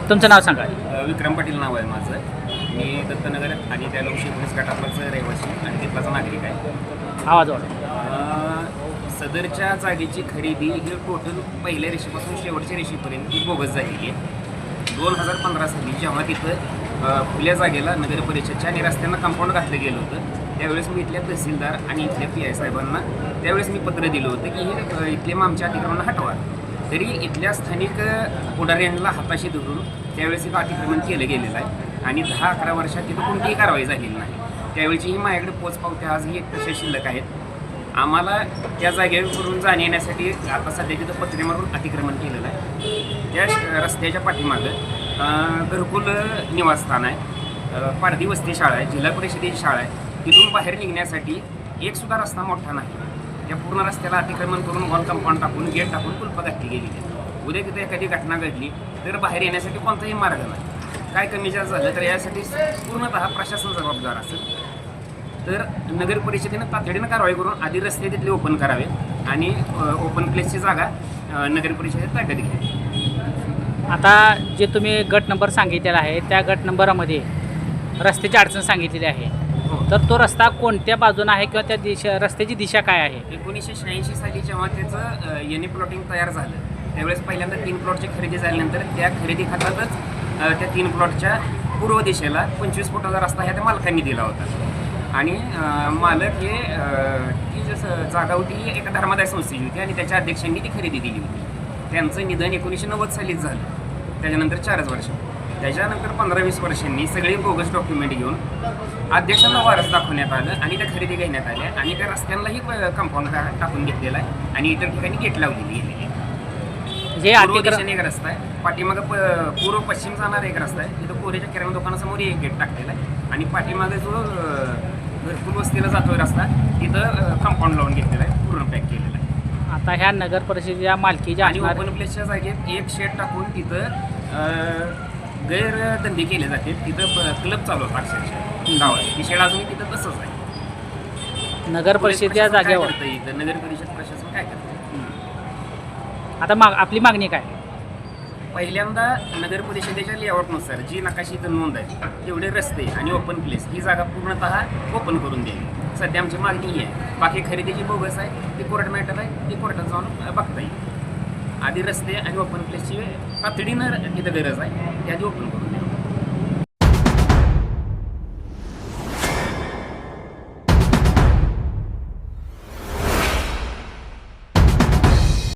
तुमचं नाव सांगा. विक्रम पाटील नाव आहे माझं. मी दत्तनगर आणि त्या लोकशी पोलीस गटातलाच रहिवासी आणि तिथलाचा नागरिक आहे. आवाज वाढवा. सदरच्या जागेची खरेदी ही टोटल पहिल्या रेषेपासून शेवटच्या रेषेपर्यंत ही बोगस झालेली आहे. 2015 साली जेव्हा तिथं खुल्या जागेला नगर परिषदच्या आणि रस्त्यांना कंपाऊंड घातलं गेलं होतं, त्यावेळेस मी इथल्या तहसीलदार आणि इथल्या PI साहेबांना त्यावेळेस मी पत्र दिलं होतं की हे इथले आमच्या अतिक्रमण हटवा. तरी इथल्या स्थानिक पुढाऱ्यांना हाताशी धरून त्यावेळेस इथं अतिक्रमण केलं गेलेलं आहे आणि 10-11 वर्षात तिथं कोणतीही कारवाई झालेली नाही. त्यावेळीची माझ्याकडे पोचपावत्या आजही तशा शिल्लक आहेत. आम्हाला त्या जागेवरून जाण्या येण्यासाठी आता सध्या तिथं पत्रे मारून अतिक्रमण केलेलं आहे. त्या रस्त्याच्या पाठीमागं घरकुल निवासस्थान आहे, पारधी वस्ती शाळा आहे, जिल्हा परिषदेची शाळा आहे. तिथून बाहेर निघण्यासाठी एकसुद्धा रस्ता मोठा नाही. त्या पूर्ण रस्त्याला अतिक्रमण करून वॉल कंपाऊंड टाकून गेट टाकून कुलपं घातली गेली आहे. उद्या तिथे एखादी घटना घडली तर बाहेर येण्यासाठी कोणताही मार्ग नाही. काय कमी जास्त झालं तर यासाठी पूर्णतः प्रशासन जबाबदार असेल. तर नगर परिषदेनं तातडीनं कारवाई करून आधी रस्ते तिथले ओपन करावे आणि ओपन प्लेसची जागा नगर परिषदेत ताब्यात घ्यावी. आता जे तुम्ही गट नंबर सांगितलेला आहे त्या गट नंबरामध्ये रस्त्याची अडचण सांगितलेली आहे. तर तो रस्ता कोणत्या बाजूनं आहे किंवा त्या रस्त्याची दिशा काय आहे? 1986 साली जेव्हा त्याचं एनी प्लॉटिंग तयार झालं त्यावेळेस पहिल्यांदा 3 प्लॉटची खरेदी झाल्यानंतर त्या खरेदी खात्यातच त्या 3 प्लॉटच्या पूर्व दिशेला 25 फुटाचा रस्ता ह्या त्या मालकांनी दिला होता. आणि मालक हे ती जसं जागा होती एका धर्मादाय संस्थेची होती आणि त्याच्या अध्यक्षांनी ती खरेदी दिली होती. त्यांचं निधन 1990 सालीच झालं. त्याच्यानंतर 4च वर्ष. त्याच्यानंतर 15-20 वर्षांनी सगळे बोगस डॉक्युमेंट घेऊन अध्यक्षांना वारस दाखवण्यात आलं आणि त्या खरेदी घेण्यात आल्या आणि त्या रस्त्यांनाही कंपाऊंड टाकून घेतलेला आहे आणि इतर ठिकाणी गेट लावलेली गेलेली आहे. जे पूर्व दिशेने एक रस्ता आहे, पाठीमागं पूर्व पश्चिम जाणारा एक रस्ता आहे. तिथं कोरेच्या किराणा दुकानासमोर एक गेट टाकलेला आहे आणि पाठीमागे जो घरकुल वस्तीला जातोय रस्ता तिथं कंपाऊंड लावून घेतलेला आहे, पूर्ण पॅक केलेला आहे. आता ह्या नगर परिषदेच्या मालकीच्या आणि ओपन प्लेसच्या जागेत एक शेड टाकून तिथं गैरधंदे केले जाते. तिथं क्लब चालू होता अक्षरशः गावात. ती शेड अजूनही तिथं तसंच आहे. नगर परिषदेच्या जागेवर इथं नगर परिषद प्रशासन काय करतं? आता आपली मागणी काय? पहिल्यांदा नगर परिषदेच्या लेआउटनुसार जी नकाशी इथं नोंद आहे तेवढे रस्ते आणि ओपन प्लेस ही जागा पूर्णतः ओपन करून द्यावी. सध्या आमची मागणी ही आहे. बाकी खरेदीची बोगस आहे ती कोर्ट मॅटर आहे, ती कोर्टात जाऊन बघता येईल. आधी रस्ते आणि ओपन प्लेसची तातडीनं तिथं गरज आहे, ती आधी ओपन करून